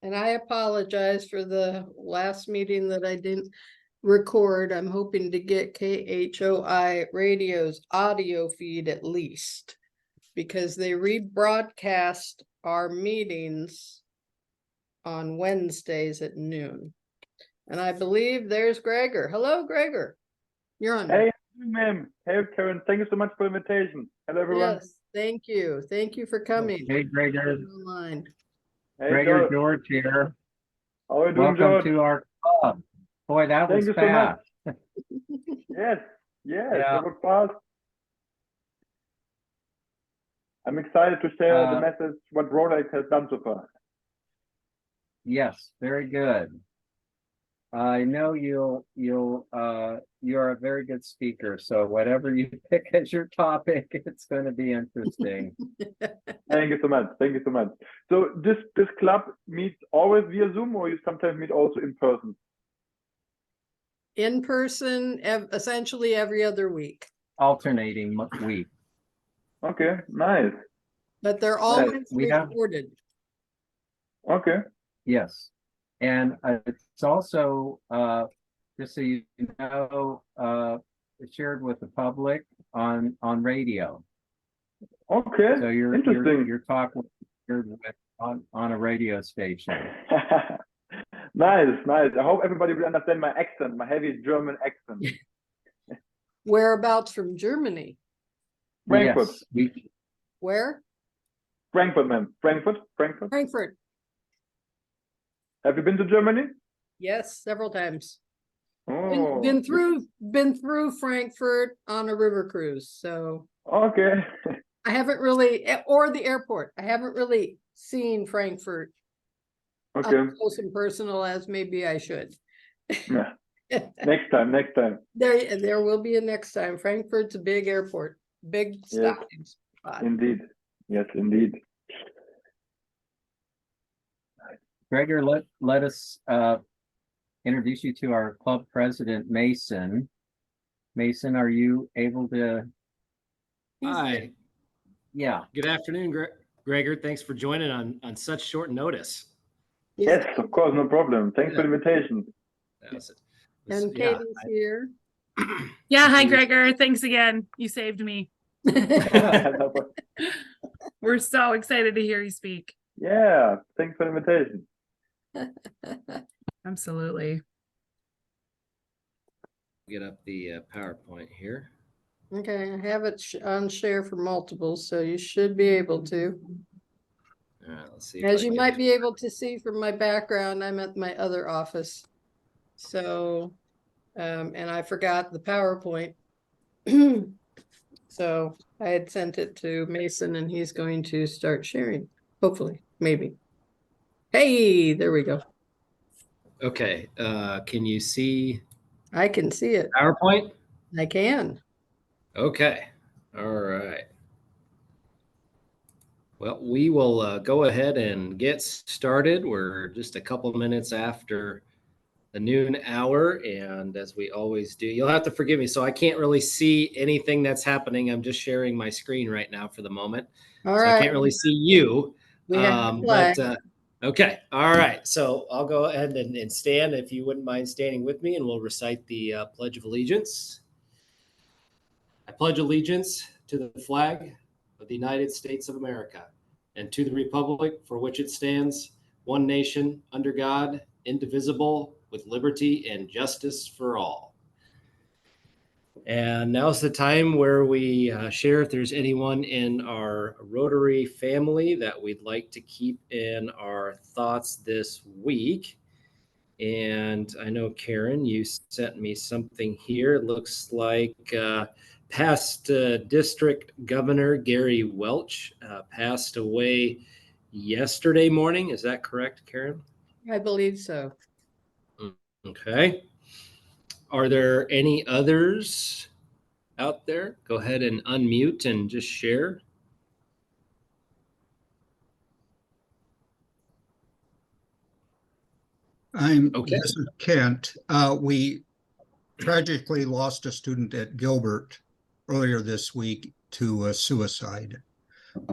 And I apologize for the last meeting that I didn't record. I'm hoping to get KHOI Radio's audio feed at least, because they rebroadcast our meetings on Wednesdays at noon. And I believe there's Gregor. Hello, Gregor. You're on. Hey, ma'am. Hey, Karen. Thank you so much for the invitation. Hello, everyone. Yes, thank you. Thank you for coming. Hey, Gregor. Online. Hey, Gregor George here. How are you doing, Welcome George? to our club. Boy, that was Thank you so much. fast. Yes, Yeah. that was fast. I'm excited to share the message, what Rotaract has done so far. Yes, very good. I know you're a very good speaker, so whatever you pick as your topic, it's going to be interesting. Thank you so much. Thank you so much. So this club meets always via Zoom, or you sometimes meet also in person? In person, essentially every other week. Alternating week. Okay, nice. But they're always recorded. Okay. Yes. And it's also, just so you know, shared with the public on radio. Okay. So you're talking on a radio station. Nice. I hope everybody will understand my accent, my heavy German accent. Whereabouts from Germany? Frankfurt. Yes. Where? Frankfurt, ma'am. Frankfurt. Frankfurt. Have you been to Germany? Yes, several times. Oh. Been through Frankfurt on a river cruise. So okay. I haven't really, or the airport. I haven't really seen Frankfurt up close and personal as maybe I should. Yeah. Next time. There will be a next time. Frankfurt's a big airport, big stopping spot. Indeed. Yes, indeed. Gregor, let us introduce you to our club president, Mason. Mason, are you able to? Hi. Yeah. Good afternoon, Gregor. Thanks for joining on such short notice. Yes, of course, no problem. Thanks for the invitation. And Katie's here. Yeah, hi, Gregor. Thanks again. You saved me. We're so excited to hear you speak. Yeah, thanks for the invitation. Absolutely. Get up the PowerPoint here. Okay, I have it on share for multiples, so you should be able to. All right, let's see. As you might be able to see from my background, I'm at my other office. So, and I forgot the PowerPoint. So I had sent it to Mason and he's going to start sharing, hopefully, maybe. Hey, there we go. Okay, can you see? I can see it. PowerPoint? I can. Okay, all right. Well, we will go ahead and get started. We're just a couple minutes after the noon hour, and as we always do, you'll have to forgive me. So I can't really see anything that's happening. I'm just sharing my screen right now for the moment. All right. I can't really see you. But okay. All right. So I'll go ahead and stand, if you wouldn't mind standing with me, and we'll recite the Pledge of Allegiance. I pledge allegiance to the flag of the United States of America and to the republic for which it stands, one nation, under God, indivisible, with liberty and justice for all. And now's the time where we share if there's anyone in our Rotary family that we'd like to keep in our thoughts this week. And I know, Karen, you sent me something here. It looks like past District Governor Gary Welch passed away yesterday morning. Is that correct, Karen? I believe so. Okay. Are there any others out there? Go ahead and unmute and just share. This is Kent. We tragically lost a student at Gilbert earlier this week to suicide.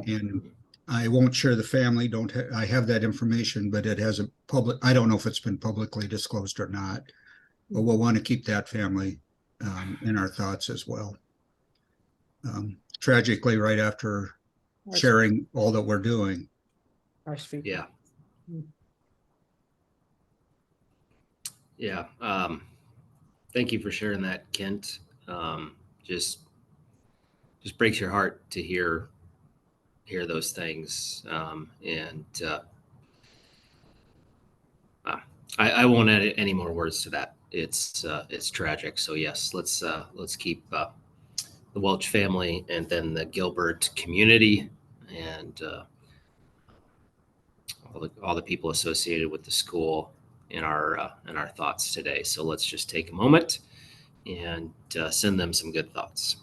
And I won't share the family, I have that information, but it hasn't I don't know if it's been publicly disclosed or not, but we'll want to keep that family in our thoughts as well. Tragically, right after sharing all that we're doing. Our speaker. Yeah. Yeah. Thank you for sharing that, Kent. Just breaks your heart to hear those things. I won't add any more words to that. It's tragic. So yes, let's keep the Welch family and then the Gilbert community and all the people associated with the school in our thoughts today. So let's just take a moment and send them some good thoughts.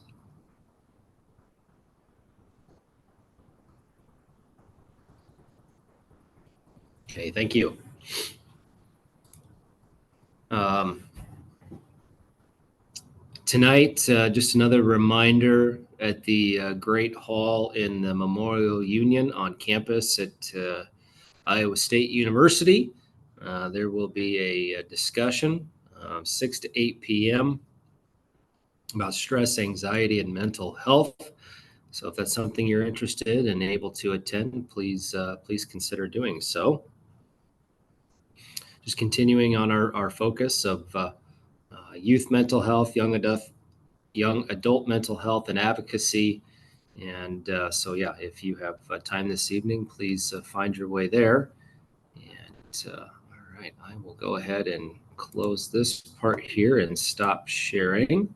Okay, thank you. Tonight, just another reminder at the Great Hall in the Memorial Union on campus at Iowa State University. There will be a discussion 6 to 8 p.m. about stress, anxiety, and mental health. So if that's something you're interested and able to attend, please consider doing so. Just continuing on our focus of youth mental health, young adult mental health and advocacy. And so, yeah, if you have time this evening, please find your way there. And all right, I will go ahead and close this part here and stop sharing.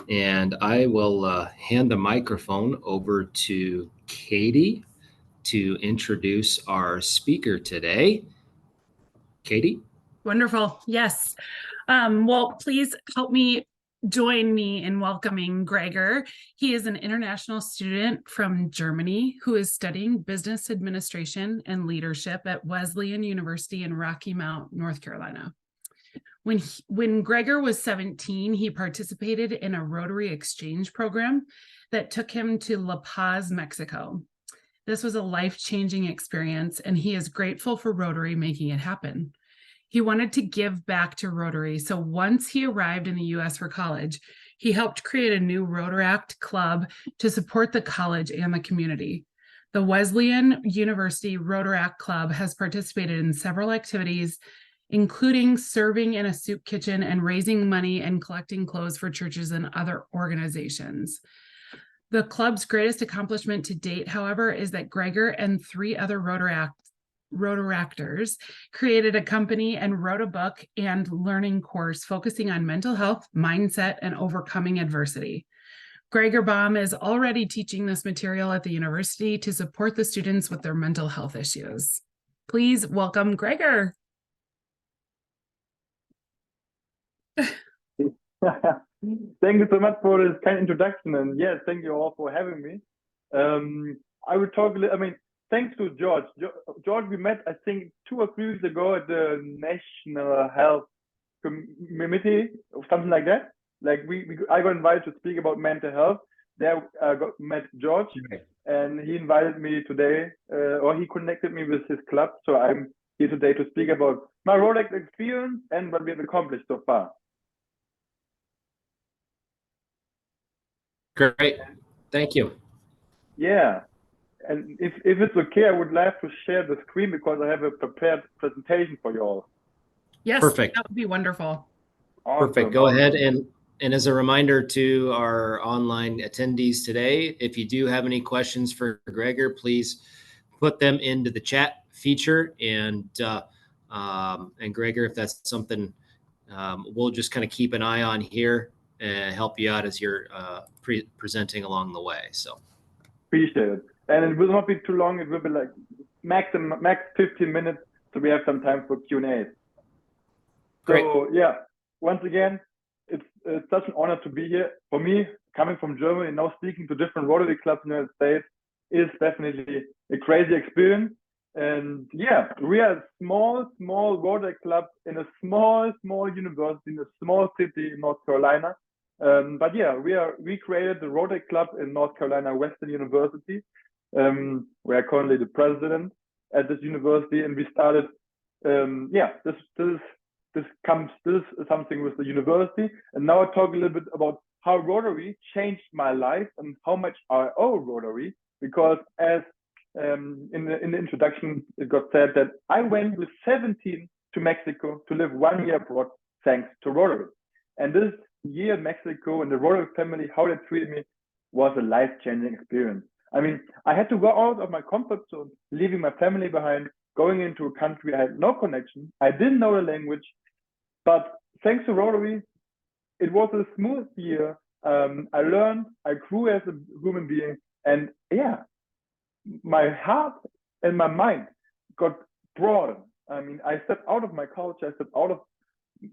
And I will hand the microphone over to Katie to introduce our speaker today. Katie? Wonderful. Yes. Well, please join me in welcoming Gregor. He is an international student from Germany who is studying business administration and leadership at Wesleyan University in Rocky Mount, North Carolina. When Gregor was 17, he participated in a Rotary exchange program that took him to La Paz, Mexico. This was a life-changing experience, and he is grateful for Rotary making it happen. He wanted to give back to Rotary, so once he arrived in the U.S. for college, he helped create a new Rotaract club to support the college and the community. The Wesleyan University Rotaract Club has participated in several activities, including serving in a soup kitchen and raising money and collecting clothes for churches and other organizations. The club's greatest accomplishment to date, however, is that Gregor and 3 other Rotaractors created a company and wrote a book and learning course focusing on mental health, mindset, and overcoming adversity. Gregor Baum is already teaching this material at the university to support the students with their mental health issues. Please welcome Gregor. Thank you so much for this kind introduction, and yes, thank you all for having me. I will talk a little, thanks to George. George, we met, I think, 2 or 3 weeks ago at the National Health Committee or something like that. I got invited to speak about mental health. There I met George, and he invited me today, or he connected me with his club. So I'm here today to speak about my Rotaract experience and what we have accomplished so far. Great. Thank you. Yeah. And if it's okay, I would like to share the screen because I have a prepared presentation for you all. Yes, perfect. That would be wonderful. Awesome. Perfect. Go ahead. And as a reminder to our online attendees today, if you do have any questions for Gregor, please put them into the chat feature. And Gregor, if that's something, we'll just kind of keep an eye on here and help you out as you're presenting along the way. So appreciate it. And it will not be too long. It will be like max 15 minutes, so we have some time for Q&A. So yeah, once again, it's such an honor to be here. For me, coming from Germany and now speaking to different Rotary clubs in the United States is definitely a crazy experience. And yeah, we are a small Rotary club in a small university in a small city in North Carolina. But yeah, we created the Rotary Club in North Carolina Wesleyan University. where I'm currently the president at this university, and we started. This is something with the university, and now I talk a little bit about how Rotary changed my life and how much I owe Rotary, because as in the introduction it got said that I went with 17 to Mexico to live 1 year abroad thanks to Rotary. And this year in Mexico and the Rotary family, how they treated me, was a life-changing experience. I mean, I had to go out of my comfort zone, leaving my family behind, going into a country I had no connection. I didn't know the language, but thanks to Rotary, it was a smooth year. I learned, I grew as a human being, and my heart and my mind got broadened. I mean, I stepped out of my culture, I stepped out of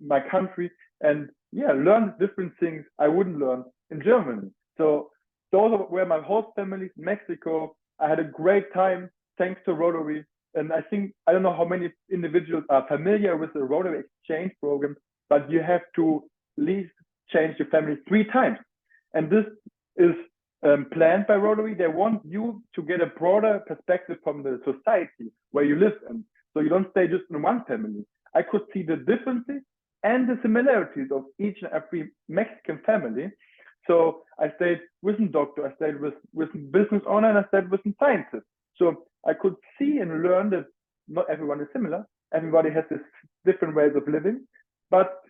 my country, and learned different things I wouldn't learn in Germany. So those were my host families in Mexico. I had a great time thanks to Rotary. And I think, I don't know how many individuals are familiar with the Rotary exchange program, but you have to at least change your family 3 times. And this is planned by Rotary. They want you to get a broader perspective from the society where you live in. So you don't stay just in one family. I could see the differences and the similarities of each and every Mexican family. So I stayed with a doctor, I stayed with a business owner, and I stayed with a scientist. So I could see and learn that not everyone is similar. Everybody has this different ways of living. But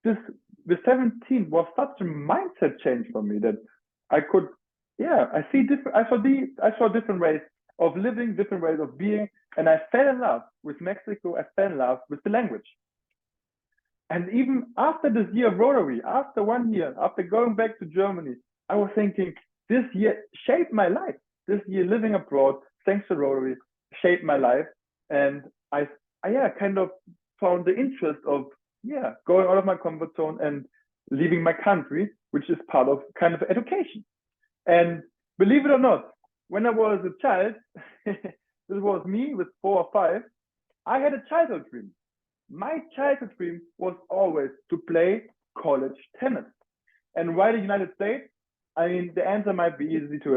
the 17 was such a mindset change for me that I could, I saw different ways of living, different ways of being, and I fell in love with Mexico. I fell in love with the language. And even after this year of Rotary, after 1 year, after going back to Germany, I was thinking, this year shaped my life. This year living abroad, thanks to Rotary, shaped my life. And I kind of found the interest of, going out of my comfort zone and leaving my country, which is part of kind of education. And believe it or not, when I was a child, this was me with 4 or 5, I had a childhood dream. My childhood dream was always to play college tennis. And why the United States? I mean, the answer might be easy to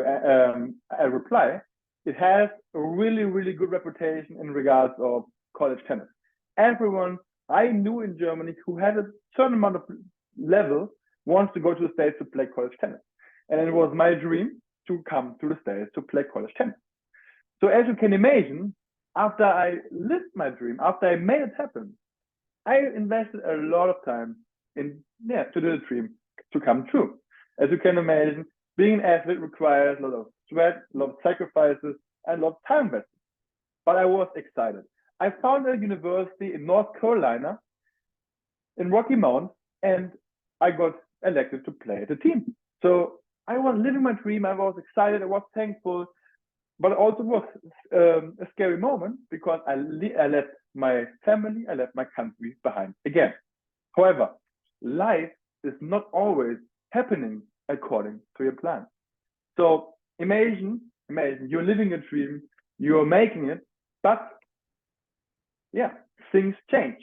reply. It has a really, really good reputation in regards of college tennis. Everyone I knew in Germany who had a certain amount of level wants to go to the States to play college tennis. And it was my dream to come to the States to play college tennis. So as you can imagine, after I lived my dream, after I made it happen, I invested a lot of time in to do the dream to come true. As you can imagine, being an athlete requires a lot of sweat, a lot of sacrifices, and a lot of time invested. But I was excited. I found a university in North Carolina, in Rocky Mount, and I got elected to play the team. So I was living my dream. I was excited. I was thankful. But it also was a scary moment because I left my family, I left my country behind again. However, life is not always happening according to your plan. So imagine you're living a dream, you're making it, but things change.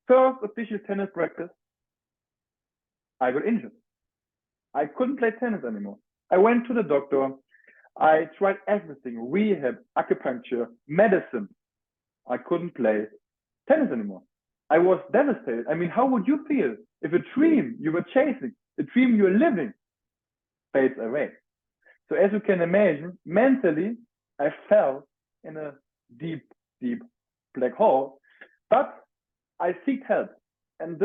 First official tennis practice, I got injured. I couldn't play tennis anymore. I went to the doctor. I tried everything, rehab, acupuncture, medicine. I couldn't play tennis anymore. I was devastated. I mean, how would you feel if a dream you were chasing, a dream you were living, fades away? So as you can imagine, mentally, I fell in a deep, deep black hole, but I seek help. And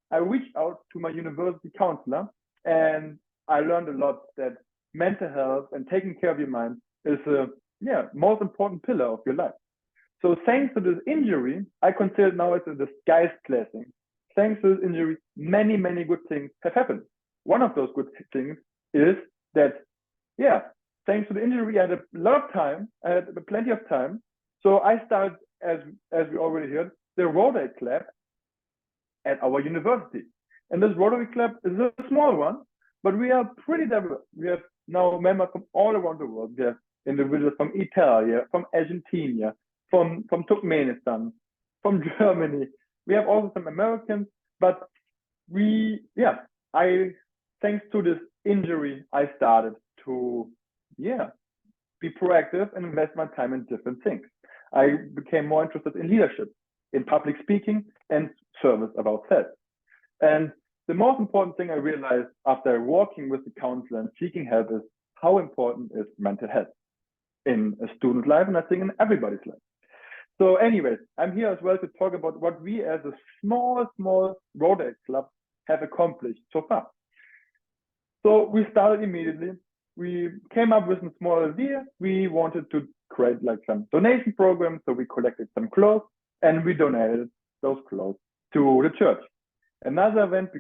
I reached out to my university counselor, and I learned a lot that mental health and taking care of your mind is a most important pillar of your life. So thanks to this injury, I consider now it's a disguised blessing. Thanks to this injury, many, many good things have happened. One of those good things is that, thanks to the injury, I had a lot of time, I had plenty of time. So I started, as we already heard, the Rotary Club at our university. And this Rotary Club is a small one, but we are pretty diverse. We have now members from all around the world. We have individuals from Italy, from Argentina, from Turkmenistan, from Germany. We have also some Americans, but thanks to this injury, I started to Yeah, be proactive and invest my time in different things. I became more interested in leadership, in public speaking, and service about self. And the most important thing I realized after walking with the counselor and seeking help is how important is mental health in a student's life, and I think in everybody's life. So anyways, I'm here as well to talk about what we as a small Rotaract club have accomplished so far. So we started immediately. We came up with a small idea. We wanted to create like some donation program. So we collected some clothes and we donated those clothes to the church. Another event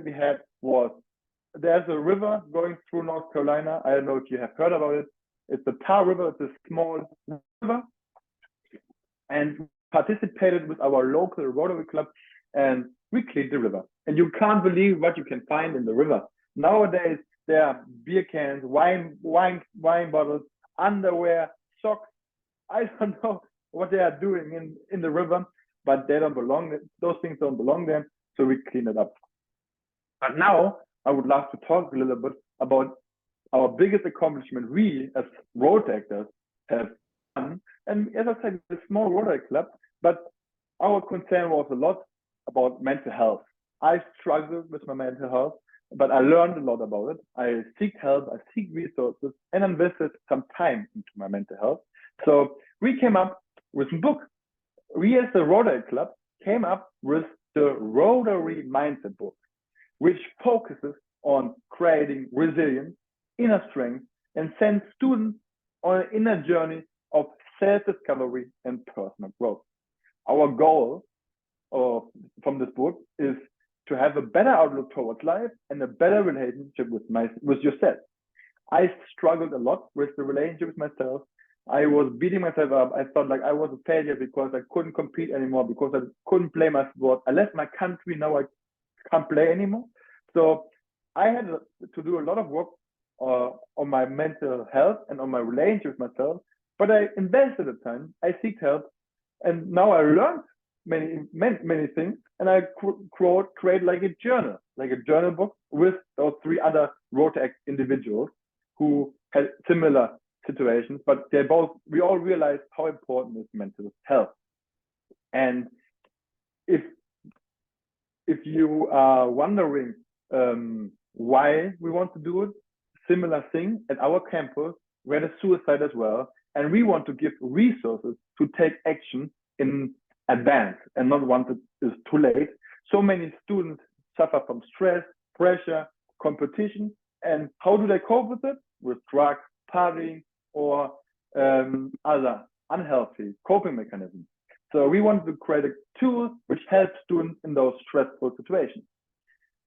we had was, there's a river going through North Carolina. I don't know if you have heard about it. It's the Tar River. It's a small river. And we participated with our local Rotary Club and we cleaned the river. And you can't believe what you can find in the river. Nowadays, there are beer cans, wine bottles, underwear, socks. I don't know what they are doing in the river, but they don't belong there. Those things don't belong there, so we clean it up. But now I would love to talk a little bit about our biggest accomplishment we as Rotaractors have done. And as I said, it's a small Rotary club, but our concern was a lot about mental health. I struggled with my mental health, but I learned a lot about it. I seek help, I seek resources, and invested some time into my mental health. So we came up with a book. We as the Rotary Club came up with the Rotary Mindset book, which focuses on creating resilience, inner strength, and sends students on an inner journey of self-discovery and personal growth. Our goal from this book is to have a better outlook towards life and a better relationship with yourself. I struggled a lot with the relationship with myself. I was beating myself up. I felt like I was a failure because I couldn't compete anymore, because I couldn't play my sport. I left my country, now I can't play anymore. So I had to do a lot of work on my mental health and on my relationship with myself, but I invested the time, I seeked help, and now I learned many things, and I create like a journal book with those 3 other Rotaract individuals who had similar situations, but we all realized how important is mental health. And if you are wondering why we want to do it, similar thing at our campus, we had a suicide as well, and we want to give resources to take action in advance and not once it is too late. So many students suffer from stress, pressure, competition, and how do they cope with it? With drugs, partying, or other unhealthy coping mechanisms. So we want to create a tool which helps students in those stressful situations.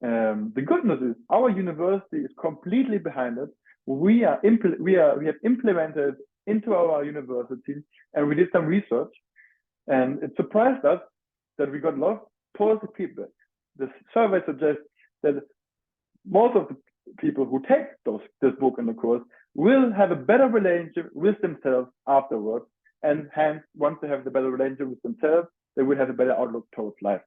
The good news is our university is completely behind it. We have implemented into our university, and we did some research, and it surprised us that we got a lot of positive feedback. The survey suggests that most of the people who take this book in the course will have a better relationship with themselves afterwards, and hence, once they have the better relationship with themselves, they will have a better outlook towards life.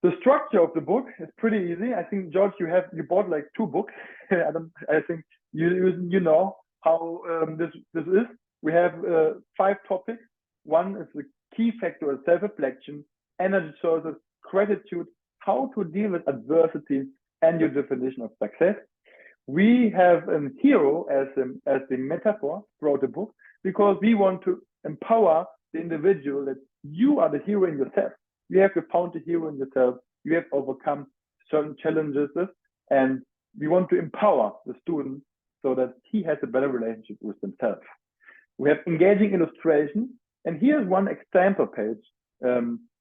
The structure of the book is pretty easy. I think, George, you bought like 2 books. I think you know how this is. We have 5 topics. One is the key factor of self-reflection, energy sources, gratitude, how to deal with adversity, and your definition of success. We have a hero as the metaphor throughout the book, because we want to empower the individual that you are the hero in yourself. You have to found the hero in yourself. You have overcome certain challenges, and we want to empower the student so that he has a better relationship with himself. We have engaging illustrations, and here's one example page,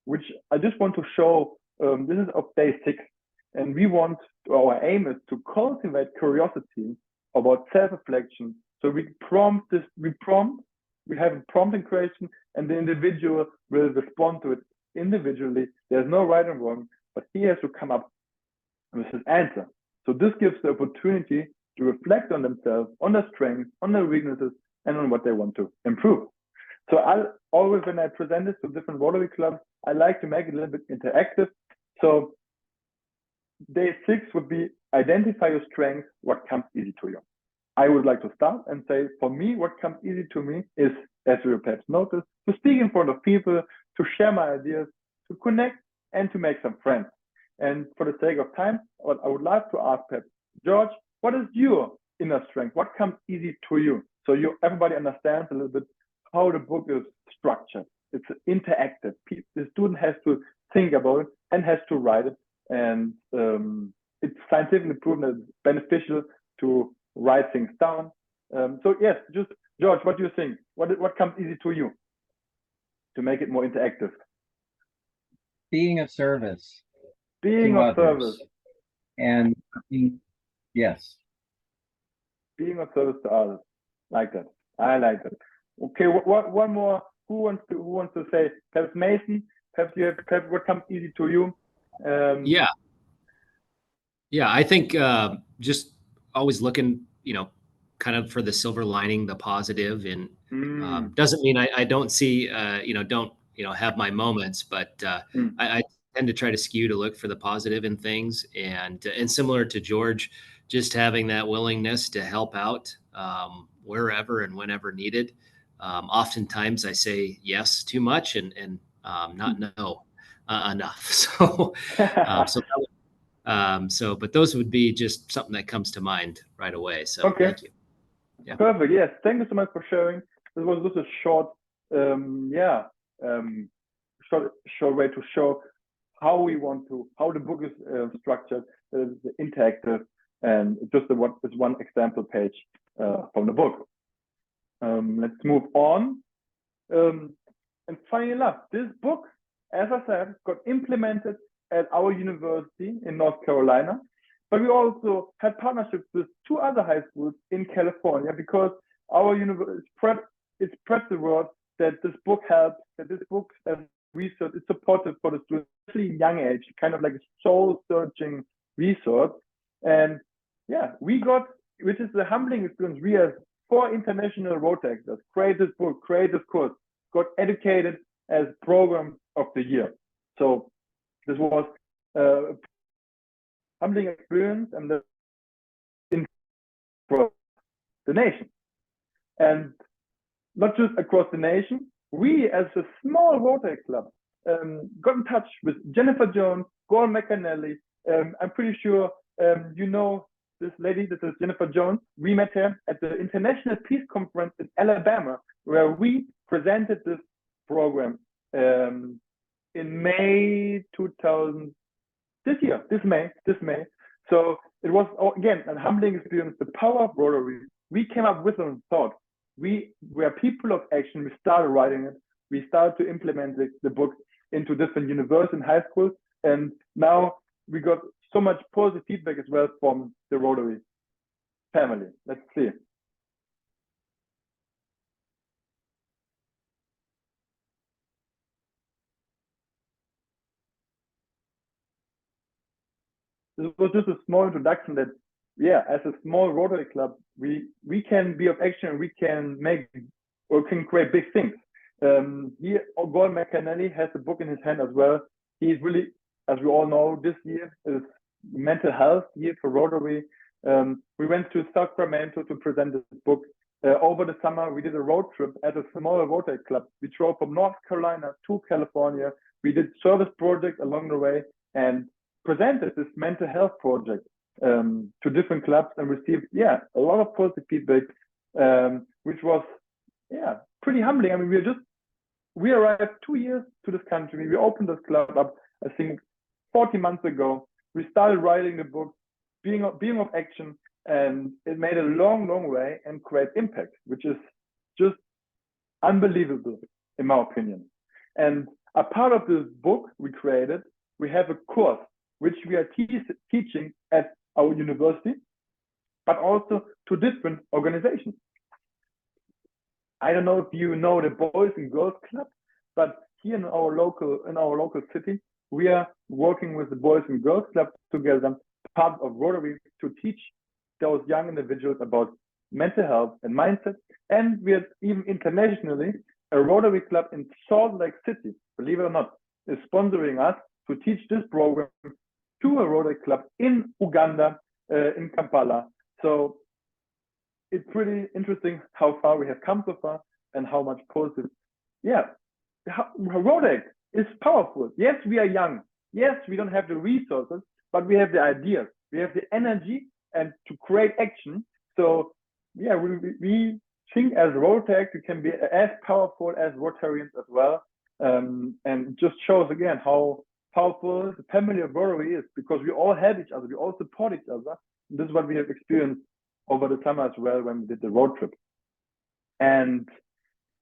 which I just want to show. This is of day 6, and our aim is to cultivate curiosity about self-reflection. So we have a prompting question, and the individual will respond to it individually. There's no right and wrong, but he has to come up with his answer. So this gives the opportunity to reflect on themselves, on their strengths, on their weaknesses, and on what they want to improve. So I'll always, when I present this to different Rotary clubs, I like to make it a little bit interactive. So day 6 would be identify your strengths, what comes easy to you. I would like to start and say, for me, what comes easy to me is, as you perhaps noticed, to speak in front of people, to share my ideas, to connect, and to make some friends. And for the sake of time, what I would like to ask perhaps, George, what is your inner strength? What comes easy to you? So everybody understands a little bit how the book is structured. It's interactive. The student has to think about it and has to write it. And it's scientifically proven that it's beneficial to write things down. So yes, just George, what do you think? What comes easy to you to make it more interactive? Being of service. Being to of others. service. And yes. Being of service to others. Like that. I like that. Okay, one more. Who wants to say? Perhaps Mason. Perhaps what comes easy to you? Yeah, I think just always looking, kind of for the silver lining, the positive, and doesn't mean I don't see, don't have my moments, but I tend to try to skew to look for the positive in things, and similar to George, just having that willingness to help out wherever and whenever needed. Oftentimes I say yes too much and not no enough. So but those would be just something that comes to mind right away. So okay. Thank you. Yeah. Perfect. Yes. Thank you so much for sharing. This was just a short, short way to show how the book is structured, interactive, and just one example page from the book. Let's move on. And funny enough, this book, as I said, got implemented at our university in North Carolina, but we also had partnerships with 2 other high schools in California, because our university spread the word that this book helps, that this book as research is supportive for the students, especially young age, kind of like a soul-searching resource. And yeah, we got, which is the humbling experience, we as 4 international Rotaractors created this book, created this course, got educated as Program of the Year. So this was a humbling experience and across the nation. And not just across the nation, we as a small Rotary club got in touch with Jennifer Jones, Gordon McAnally. I'm pretty sure you know this lady, this is Jennifer Jones. We met her at the International Peace Conference in Alabama, where we presented this program in May 2000, this May. So it was, again, a humbling experience, the power of Rotary. We came up with a thought. We were people of action. We started writing it. We started to implement the book into different universities and high schools. And now we got so much positive feedback as well from the Rotary family. Let's see. This was just a small introduction that, yeah, as a small Rotary club, we can be of action, and we can create big things. Here, Gordon McAnally has a book in his hand as well. He's really, as we all know, this year is mental health year for Rotary. We went to Sacramento to present this book. Over the summer, we did a road trip as a small Rotary club. We drove from North Carolina to California. We did service projects along the way and presented this mental health project to different clubs and received, a lot of positive feedback, which was, pretty humbling. I mean, we arrived 2 years to this country. We opened this club up, I think, 40 months ago. We started writing the book, being of action, and it made a long, long way and create impact, which is just unbelievable, in my opinion. And a part of this book we created, we have a course which we are teaching at our university, but also to different organizations. I don't know if you know the Boys and Girls Club, but here in our local city, we are working with the Boys and Girls Club together, part of Rotary, to teach those young individuals about mental health and mindset. And we are even internationally, a Rotary Club in Salt Lake City, believe it or not, is sponsoring us to teach this program to a Rotary Club in Uganda, in Kampala. So it's pretty interesting how far we have come so far and how much positive. Yeah, Rotaract is powerful. Yes, we are young. Yes, we don't have the resources, but we have the ideas. We have the energy and to create action. So yeah, we think as Rotaract, we can be as powerful as Rotarians as well. And just shows again how powerful the family of Rotary is, because we all help each other, we all support each other. And this is what we have experienced over the summer as well when we did the road trip. And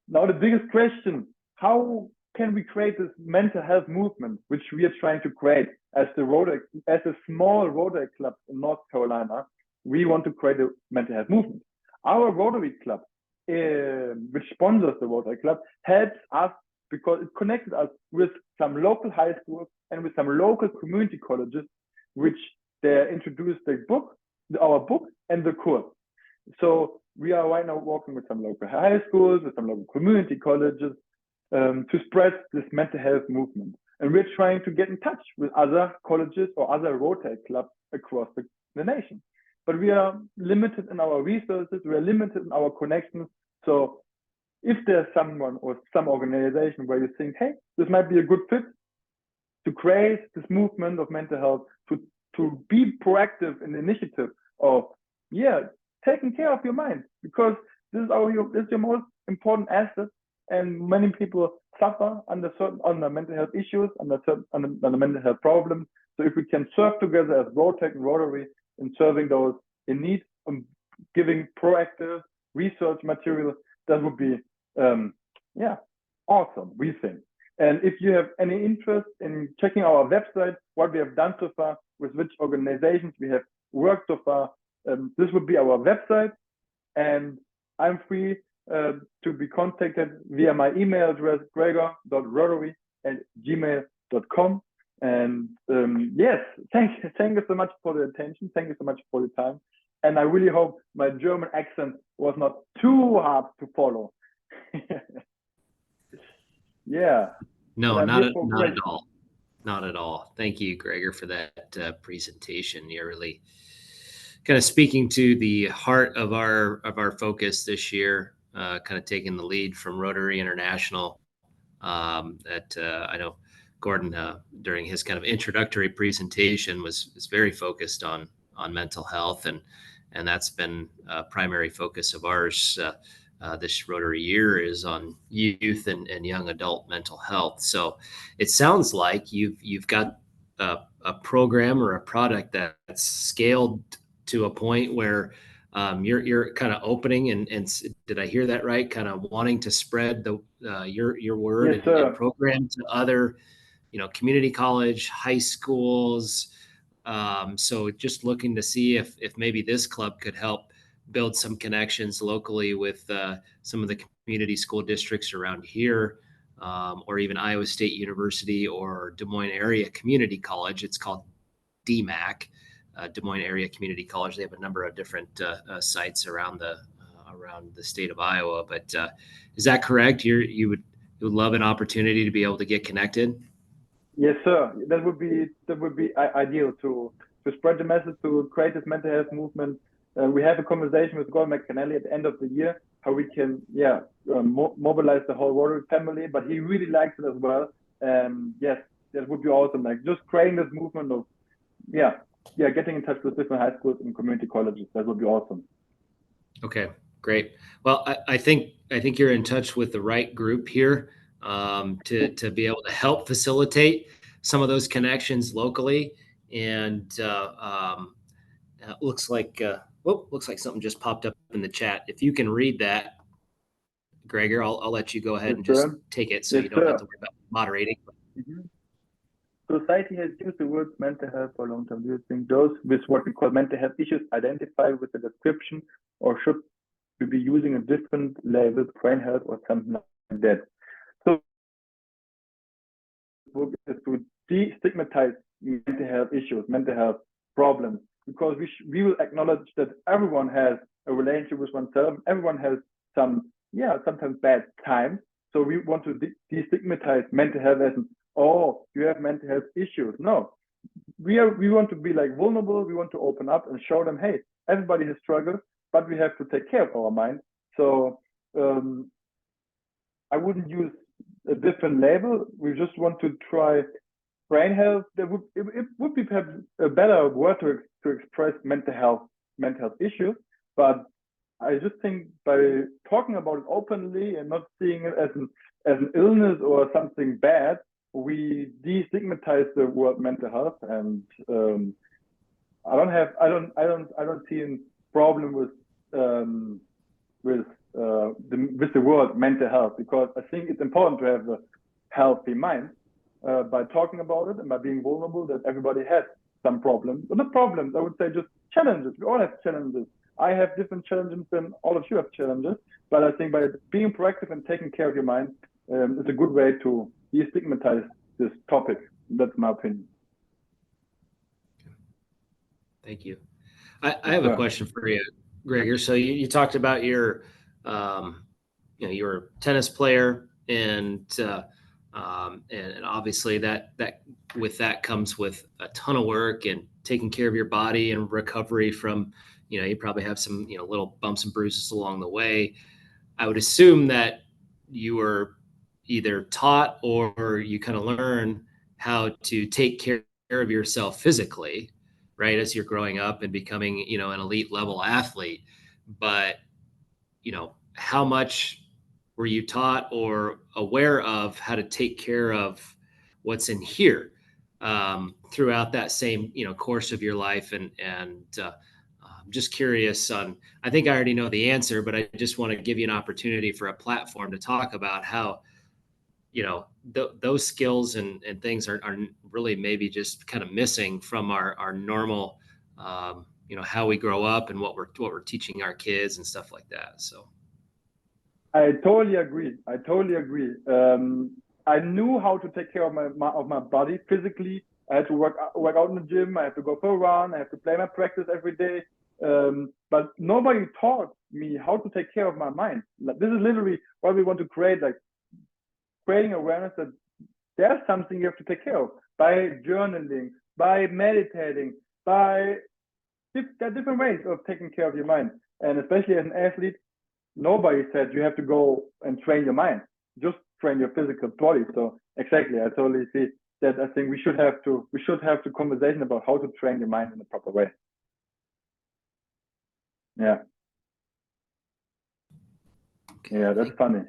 now the biggest question, how can we create this mental health movement, which we are trying to create as a small Rotary club in North Carolina? We want to create a mental health movement. Our Rotary club, which sponsors the Rotary club, helps us because it connected us with some local high schools and with some local community colleges, which they introduced our book and the course. So we are right now working with some local high schools, with some local community colleges, to spread this mental health movement. And we're trying to get in touch with other colleges or other Rotary clubs across the nation. But we are limited in our resources, we are limited in our connections. So if there's someone or some organization where you think, hey, this might be a good fit to create this movement of mental health, to be proactive in the initiative of, taking care of your mind, because this is your most important asset. And many people suffer under mental health issues, under mental health problems. So if we can serve together as Rotaract and Rotary in serving those in need, giving proactive research material, that would be awesome, we think. And if you have any interest in checking our website, what we have done so far, with which organizations we have worked so far, this would be our website. And I'm free to be contacted via my email address, gregor.rotary@gmail.com. And yes, thank you so much for the attention. Thank you so much for the time. And I really hope my German accent was not too hard to follow. Yeah. No, not at all. Not at all. Thank you, Gregor, for that presentation. You're really kind of speaking to the heart of our focus this year, kind of taking the lead from Rotary International. I know Gordon, during his kind of introductory presentation, was very focused on mental health, and that's been a primary focus of ours this Rotary year, is on youth and young adult mental health. So it sounds like you've got a program or a product that's scaled to a point where you're kind of opening and did I hear that right? Kind of wanting to spread your word and program to other, community college, high schools. So just looking to see if maybe this club could help build some connections locally with some of the community school districts around here, or even Iowa State University or Des Moines Area Community College. It's called DMAC, Des Moines Area Community College. They have a number of different sites around the state of Iowa. But is that correct? You would love an opportunity to be able to get connected? Yes, sir. That would be ideal to spread the message, to create this mental health movement. We have a conversation with Gordon McCannelly at the end of the year, how we can mobilize the whole Rotary family, but he really likes it as well. Yes, that would be awesome. Like just creating this movement of getting in touch with different high schools and community colleges. That would be awesome. Okay, great. Well, I think you're in touch with the right group here to be able to help facilitate some of those connections locally. And looks like something just popped up in the chat. If you can read that, Gregor, I'll let you go ahead and just take it, so you don't have to worry about moderating. Mm-hmm. Society has used the word mental health for a long time. Do you think those with what we call mental health issues identify with the description, or should we be using a different label, brain health or something like that? So the book is to destigmatize mental health issues, mental health problems, because we will acknowledge that everyone has a relationship with oneself. Everyone has sometimes bad times. So we want to destigmatize mental health as, oh, you have mental health issues. No, we want to be like vulnerable. We want to open up and show them, hey, everybody has struggles, but we have to take care of our mind. So I wouldn't use a different label. We just want to try brain health. It would be perhaps a better word to express mental health issues. But I just think by talking about it openly and not seeing it as an illness or something bad, we destigmatize the word mental health. And I don't see a problem with the word mental health, because I think it's important to have a healthy mind by talking about it and by being vulnerable, that everybody has some problems. But not problems, I would say just challenges. We all have challenges. I have different challenges than all of you have challenges. But I think by being proactive and taking care of your mind is a good way to destigmatize this topic. That's my opinion. Thank you. I have a question for you, Gregor. So you talked about your, you're a tennis player, and obviously that with that comes with a ton of work and taking care of your body and recovery from, you probably have some, little bumps and bruises along the way. I would assume that you were either taught or you kind of learn how to take care of yourself physically, right, as you're growing up and becoming, an elite level athlete. But, how much were you taught or aware of how to take care of what's in here throughout that same, course of your life? And I'm just curious on, I think I already know the answer, but I just want to give you an opportunity for a platform to talk about how, those skills and things are really maybe just kind of missing from our normal, how we grow up and what we're teaching our kids and stuff like that. So. I totally agree. I knew how to take care of my body physically. I had to work out in the gym. I had to go for a run. I had to play my practice every day. But nobody taught me how to take care of my mind. This is literally what we want to create, like creating awareness that there's something you have to take care of by journaling, by meditating, there are different ways of taking care of your mind. And especially as an athlete, nobody said you have to go and train your mind, just train your physical body. So exactly, I totally see that. I think we should have the conversation about how to train your mind in a proper way. Yeah, that's funny.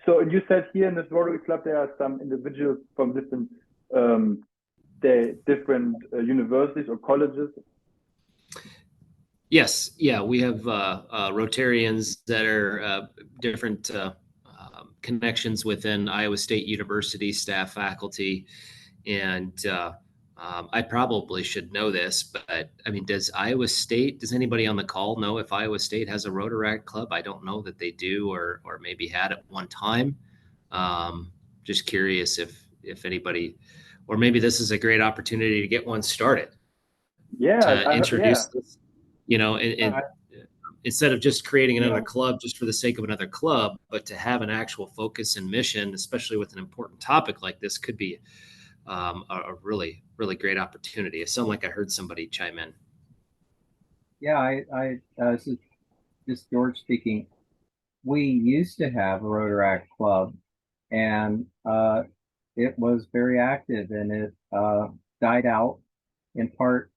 So you said here in this Rotary Club there are some individuals from different universities or colleges. Yes. Yeah. We have Rotarians that are different connections within Iowa State University, staff, faculty. And I probably should know this, but I mean, does anybody on the call know if Iowa State has a Rotaract Club? I don't know that they do, or maybe had at one time. Just curious if anybody, or maybe this is a great opportunity to get one started. Yeah. To introduce this. Instead of just creating another club just for the sake of another club, but to have an actual focus and mission, especially with an important topic like this, could be a really, really great opportunity. It sounded like I heard somebody chime in. Yeah, this is just George speaking. We used to have a Rotaract Club, and it was very active, and it died out in part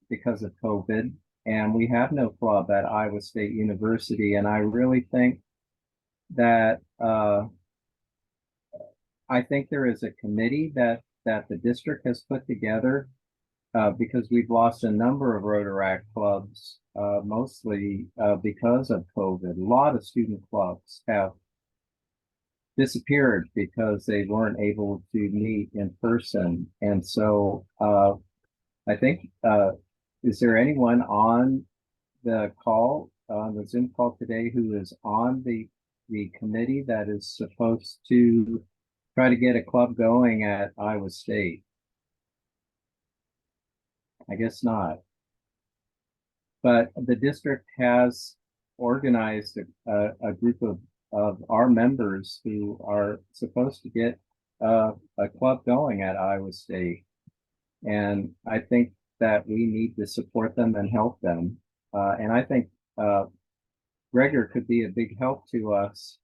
because of COVID. And we have no club at Iowa State University. And I really think that there is a committee that the district has put together because we've lost a number of Rotaract clubs, mostly because of COVID. A lot of student clubs have disappeared because they weren't able to meet in person. And so I think, is there anyone on the call, on the Zoom call today, who is on the committee that is supposed to try to get a club going at Iowa State? I guess not. But the district has organized a group of our members who are supposed to get a club going at Iowa State. And I think that we need to support them and help them. And I think Gregor could be a big help to us.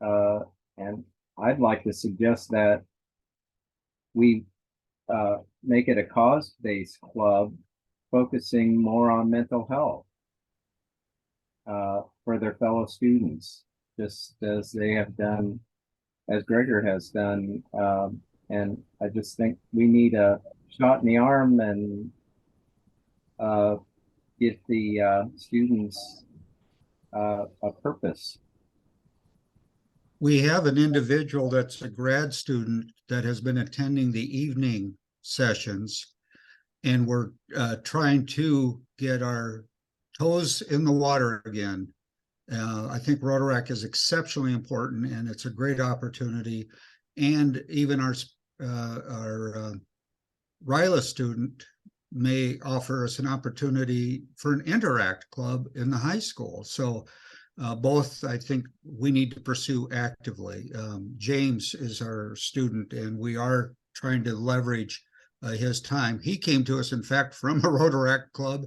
And I'd like to suggest that we make it a cause-based club focusing more on mental health for their fellow students, just as they have done, as Gregor has done. And I just think we need a shot in the arm and give the students a purpose. We have an individual that's a grad student that has been attending the evening sessions, and we're trying to get our toes in the water again. I think Rotaract is exceptionally important, and it's a great opportunity. And even our RILA student may offer us an opportunity for an Interact club in the high school. So both I think we need to pursue actively. James is our student, and we are trying to leverage his time. He came to us, in fact, from a Rotaract club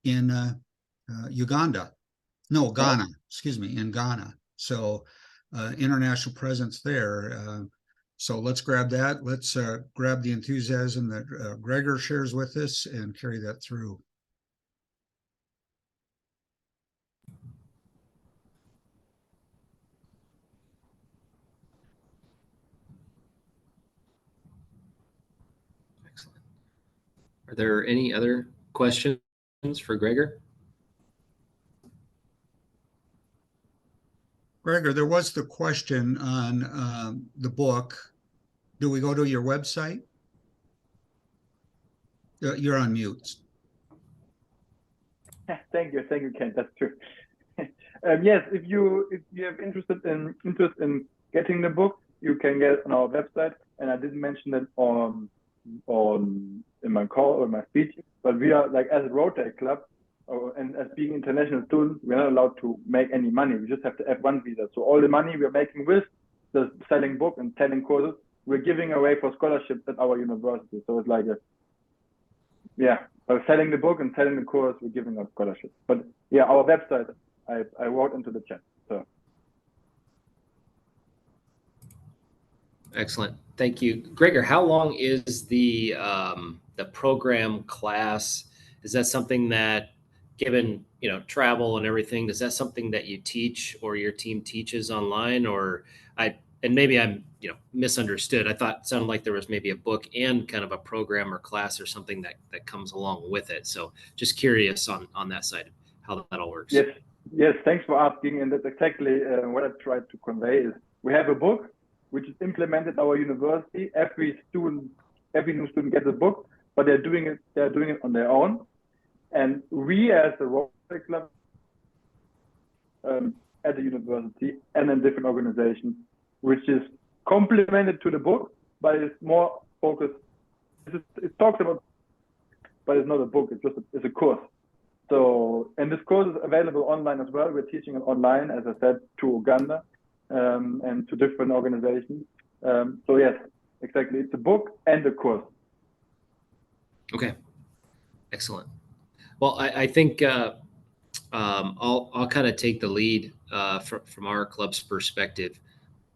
in Ghana, in Ghana. So international presence there. So let's grab that. Let's grab the enthusiasm that Gregor shares with us and carry that through. Excellent. Are there any other questions for Gregor? Gregor, there was the question on the book. Do we go to your website? You're on mute. Thank you, Ken. That's true. Yes, if you have interest in getting the book, you can get it on our website. And I didn't mention it in my call or my speech, but we are, like, as a Rotary Club and as being international students, we're not allowed to make any money. We just have the F1 visa. So all the money we're making with the selling book and selling courses, we're giving away for scholarships at our university. So it's like by selling the book and selling the course, we're giving out scholarships. But yeah, our website, I wrote into the chat. So Excellent. Thank you. Gregor, how long is the program class? Is that something that, given, travel and everything, is that something that you teach or your team teaches online? Or maybe I'm, misunderstood. I thought it sounded like there was maybe a book and kind of a program or class or something that comes along with it. So just curious on that side, how that all works. Yes. Thanks for asking. And that's exactly what I tried to convey is we have a book which is implemented at our university. Every new student gets a book, but they're doing it on their own. And we, as the Rotary Club at the university and in different organizations, which is complemented to the book, but it's more focused. It talks about, but it's not a book. It's a course. So, and this course is available online as well. We're teaching it online, as I said, to Uganda and to different organizations. So yes, exactly. It's a book and a course. Okay, excellent. Well, I think I'll kind of take the lead from our club's perspective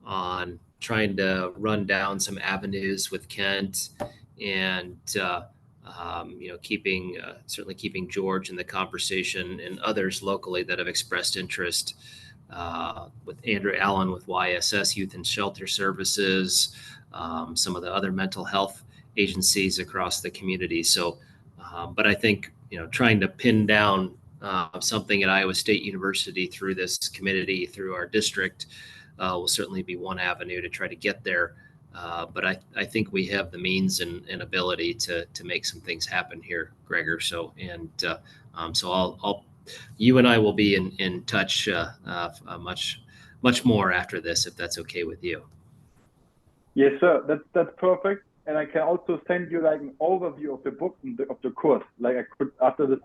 on trying to run down some avenues with Kent and certainly keeping George in the conversation and others locally that have expressed interest, with Andrew Allen with YSS Youth and Shelter Services, some of the other mental health agencies across the community. So, but I think, trying to pin down something at Iowa State University through this committee, through our district, will certainly be one avenue to try to get there. But I think we have the means and ability to make some things happen here, Gregor. So you and I will be in touch much more after this, if that's okay with you. Yes, sir. That's perfect. And I can also send you like an overview of the book and of the course. Like I could, after this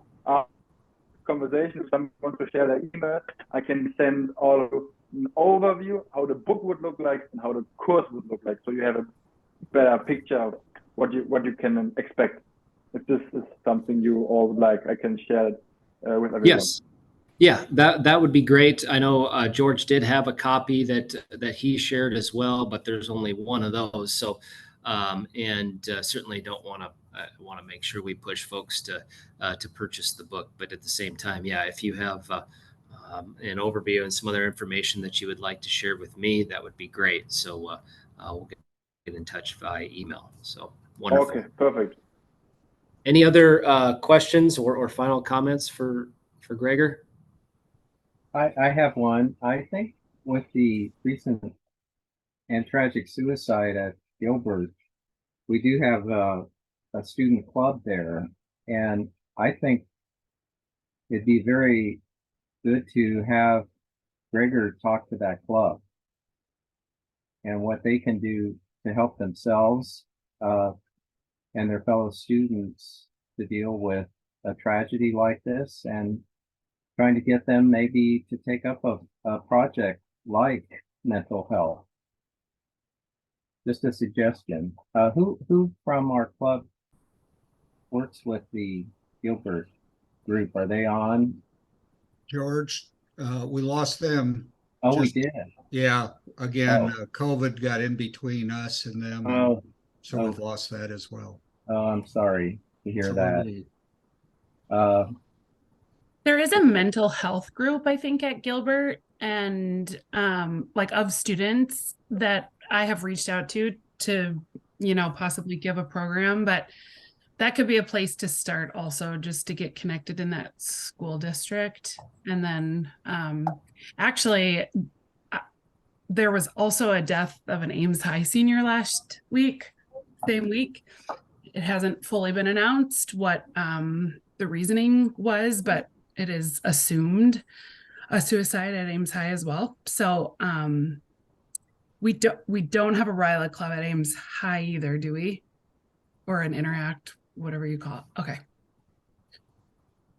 conversation, if someone wants to share their email, I can send all an overview how the book would look like and how the course would look like. So you have a better picture of what you can expect. if this is something you all would like, I can share it with everyone. Yes. Yeah, that would be great. I know George did have a copy that he shared as well, but there's only one of those. So, certainly don't want to make sure we push folks to purchase the book. But at the same time, yeah, if you have an overview and some other information that you would like to share with me, that would be great. So we'll get in touch via email. So wonderful. Okay, perfect. Any other questions or final comments for Gregor? I have one. I think with the recent and tragic suicide at Gilbert, we do have a student club there. And I think it'd be very good to have Gregor talk to that club and what they can do to help themselves and their fellow students to deal with a tragedy like this, and trying to get them maybe to take up a project like mental health. Just a suggestion. Who from our club works with the Gilbert group? Are they on? George, we lost them. Oh, we Just- did. Yeah, again, Oh. COVID got in between us and them, and Oh, so we've lost that as well. I'm sorry to hear So that. we- There is a mental health group, I think, at Gilbert, and like of students that I have reached out to, possibly give a program, but that could be a place to start also, just to get connected in that school district. And then actually, there was also a death of an Ames High senior last week, same week. It hasn't fully been announced what the reasoning was, but it is assumed a suicide at Ames High as well. So we don't have a RILA club at Ames High either, do we? Or an Interact, whatever you call it. Okay.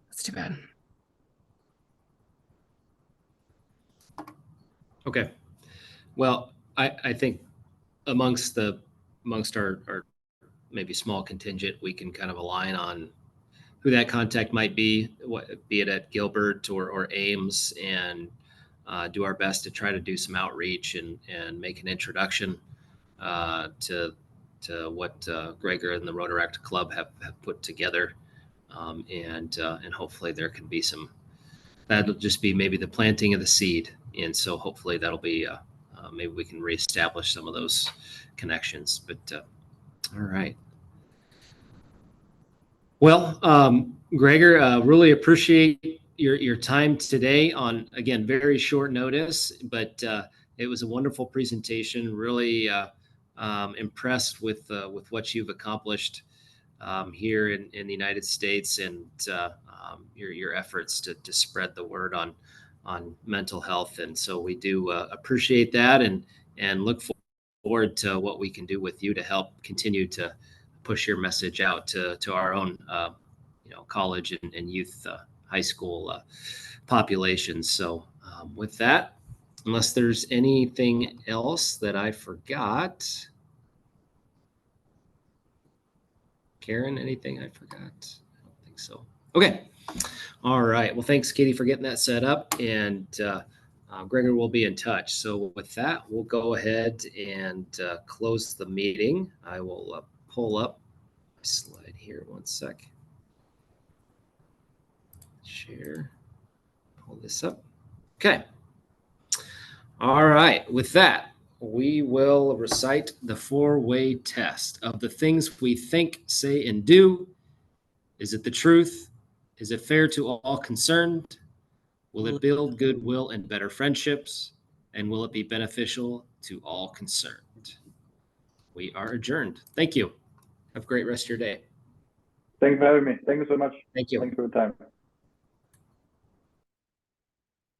That's too bad. Okay. Well, I think amongst our maybe small contingent, we can kind of align on who that contact might be, be it at Gilbert or Ames, and do our best to try to do some outreach and make an introduction to what Gregor and the Rotaract Club have put together, and hopefully there can be some. That'll just be maybe the planting of the seed, and so hopefully that'll be maybe we can reestablish some of those connections. But all right. Well, Gregor, really appreciate your time today on, again, very short notice, but it was a wonderful presentation. Really impressed with what you've accomplished here in the United States, and your efforts to spread the word on mental health. And so we do appreciate that, and look forward to what we can do with you to help continue to push your message out to our own, college and youth, high school populations. So with that, unless there's anything else that I forgot, Karen, anything I forgot? I don't think so. Okay. All right. Well, thanks, Katie, for getting that set up, and Gregor will be in touch. So with that, we'll go ahead and close the meeting. I will pull up my slide here. One sec. Share. Pull this up. Okay. All right. With that, we will recite the four-way test of the things we think, say, and do. Is it the truth? Is it fair to all concerned? Will it build goodwill and better friendships? And will it be beneficial to all concerned? We are adjourned. Thank you. Have a great rest of your day. Thanks for having me. Thank you so much. Thank you. Thanks for your time.